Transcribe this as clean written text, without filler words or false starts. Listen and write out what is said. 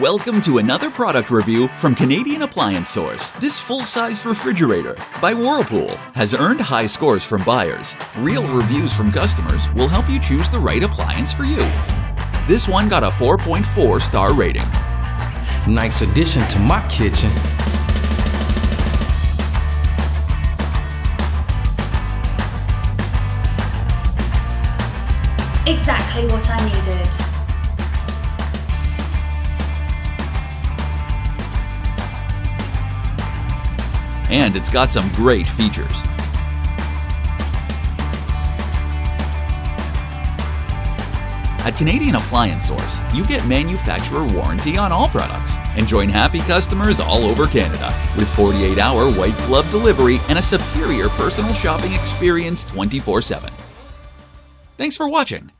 Welcome to another product review from Canadian Appliance Source. This full-size refrigerator by Whirlpool has earned high scores from buyers. Real reviews from customers will help you choose the right appliance for you. This one got a 4.4-star rating. Nice addition to my kitchen. Exactly what I needed. And it's got some great features. At Canadian Appliance Source, you get manufacturer warranty on all products and join happy customers all over Canada with 48-hour white glove delivery and a superior personal shopping experience 24/7. Thanks for watching.